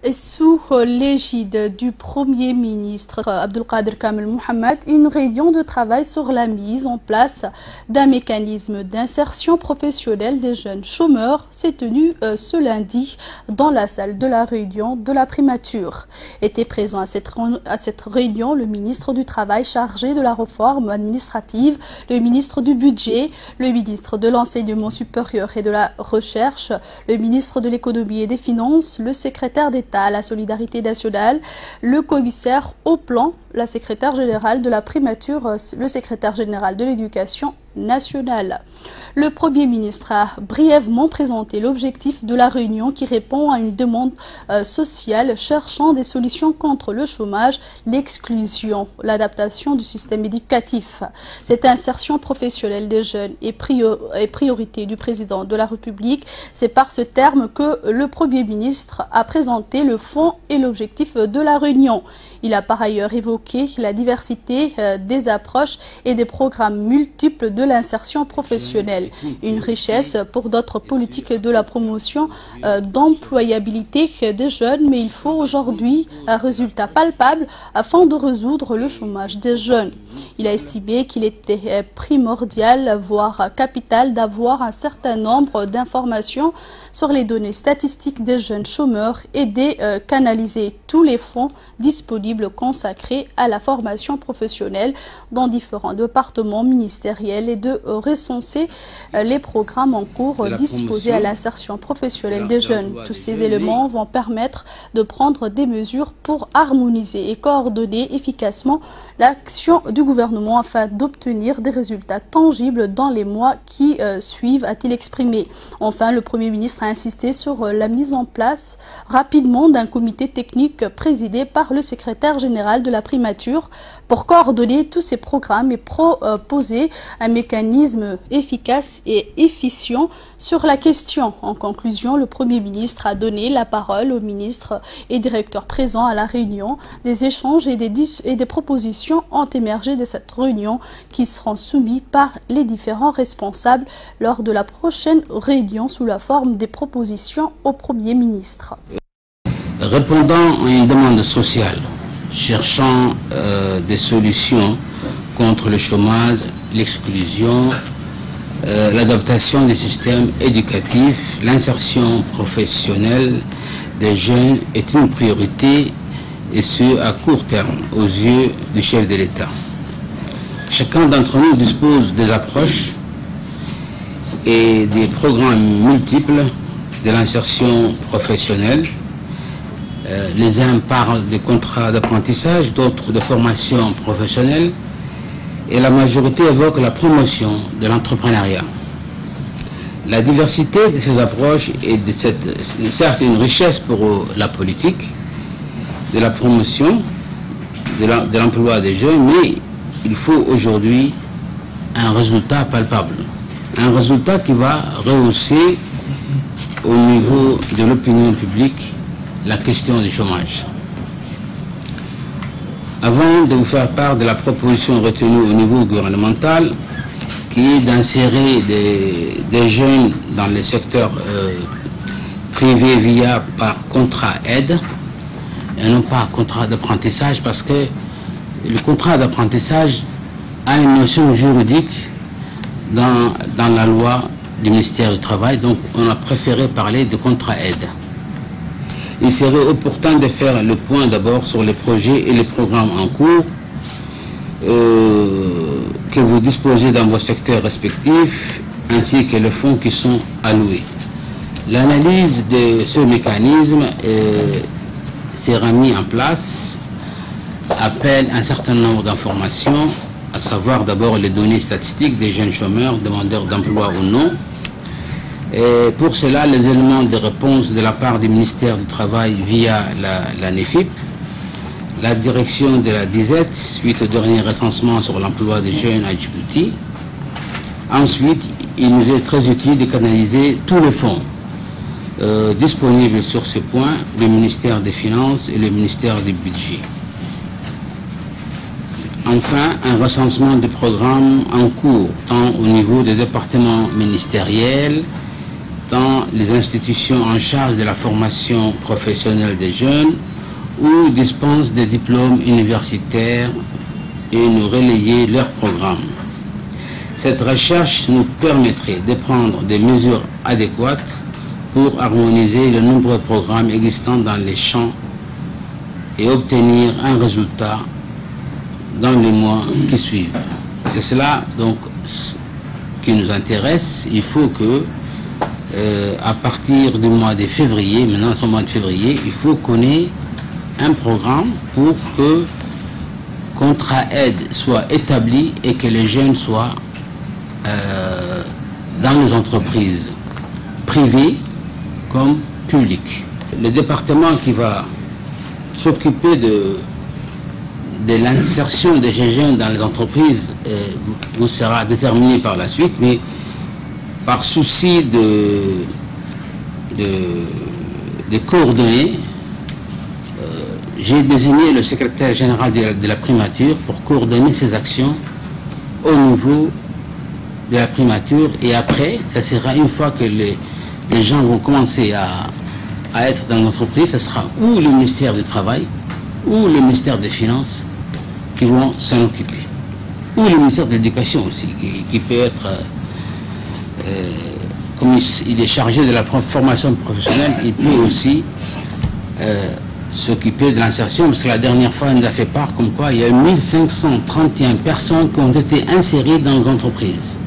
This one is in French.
Et sous l'égide du Premier ministre Abdelkader Kamel Mohamed, une réunion de travail sur la mise en place d'un mécanisme d'insertion professionnelle des jeunes chômeurs s'est tenue ce lundi dans la salle de la réunion de la primature. Était présent à cette réunion le ministre du Travail chargé de la réforme administrative, le ministre du Budget, le ministre de l'Enseignement supérieur et de la Recherche, le ministre de l'Économie et des Finances, le secrétaire d'État à la solidarité nationale, le commissaire au plan, la secrétaire générale de la primature, le secrétaire général de l'éducation nationale. Le Premier ministre a brièvement présenté l'objectif de la réunion qui répond à une demande sociale cherchant des solutions contre le chômage, l'exclusion, l'adaptation du système éducatif. Cette insertion professionnelle des jeunes est priorité du président de la République. C'est par ce terme que le Premier ministre a présenté le fond et l'objectif de la réunion. Il a par ailleurs évoqué la diversité des approches et des programmes multiples de l'insertion professionnelle, une richesse pour d'autres politiques de la promotion d'employabilité des jeunes, mais il faut aujourd'hui un résultat palpable afin de résoudre le chômage des jeunes. Il a estimé qu'il était primordial, voire capital, d'avoir un certain nombre d'informations sur les données statistiques des jeunes chômeurs et de canaliser tous les fonds disponibles consacrés à la formation professionnelle dans différents départements ministériels et de recenser les programmes en cours disposés à l'insertion professionnelle des jeunes. Tous ces éléments vont permettre de prendre des mesures pour harmoniser et coordonner efficacement l'action du gouvernement afin d'obtenir des résultats tangibles dans les mois qui suivent, a-t-il exprimé. Enfin, le Premier ministre a insisté sur la mise en place rapidement d'un comité technique présidé par le secrétaire général de la primature pour coordonner tous ces programmes et proposer un mécanisme efficace et efficient sur la question. En conclusion, le Premier ministre a donné la parole aux ministres et directeurs présents à la réunion. Des échanges et des propositions ont émergé de cette réunion qui seront soumis par les différents responsables lors de la prochaine réunion sous la forme des propositions au Premier ministre. Répondant à une demande sociale, cherchant des solutions contre le chômage, l'exclusion, l'adaptation du système éducatif, l'insertion professionnelle des jeunes est une priorité, et ce à court terme aux yeux du chef de l'État. Chacun d'entre nous dispose des approches et des programmes multiples de l'insertion professionnelle. Les uns parlent de contrats d'apprentissage, d'autres de formation professionnelle, et la majorité évoque la promotion de l'entrepreneuriat. La diversité de ces approches est certes une richesse pour la politique, de la promotion, de l'emploi des jeunes, mais il faut aujourd'hui un résultat palpable. Un résultat qui va rehausser au niveau de l'opinion publique la question du chômage. Avant de vous faire part de la proposition retenue au niveau gouvernemental, qui est d'insérer des jeunes dans les secteurs privés par contrat aide, et non pas contrat d'apprentissage, parce que le contrat d'apprentissage a une notion juridique dans la loi du ministère du Travail, donc on a préféré parler de contrat aide. Il serait opportun de faire le point d'abord sur les projets et les programmes en cours que vous disposez dans vos secteurs respectifs, ainsi que les fonds qui sont alloués. L'analyse de ce mécanisme sera mise en place, appelle un certain nombre d'informations, à savoir d'abord les données statistiques des jeunes chômeurs, demandeurs d'emploi ou non. Et pour cela, les éléments de réponse de la part du ministère du Travail via la NEFIP, la direction de la DISET, suite au dernier recensement sur l'emploi des jeunes à Djibouti. Ensuite, il nous est très utile de canaliser tous les fonds disponibles sur ce point, le ministère des Finances et le ministère du Budget. Enfin, un recensement des programmes en cours, tant au niveau des départements ministériels dans les institutions en charge de la formation professionnelle des jeunes ou dispensent des diplômes universitaires et nous relayer leurs programmes. Cette recherche nous permettrait de prendre des mesures adéquates pour harmoniser les nombreux programmes existants dans les champs et obtenir un résultat dans les mois qui suivent. C'est cela donc qui nous intéresse. Il faut que à partir du mois de février, maintenant c'est le mois de février, il faut qu'on ait un programme pour que contrat aide soit établi et que les jeunes soient dans les entreprises privées comme publiques. Le département qui va s'occuper de l'insertion des jeunes dans les entreprises vous sera déterminé par la suite, mais par souci de coordonner, j'ai désigné le secrétaire général de la primature pour coordonner ces actions au niveau de la primature, et après, ça sera une fois que les gens vont commencer à être dans l'entreprise, ce sera ou le ministère du Travail ou le ministère des Finances qui vont s'en occuper, ou le ministère de l'Éducation aussi, qui peut être, comme il est chargé de la formation professionnelle, il peut aussi s'occuper de l'insertion, parce que la dernière fois, il nous a fait part comme quoi il y a 1531 personnes qui ont été insérées dans les entreprises.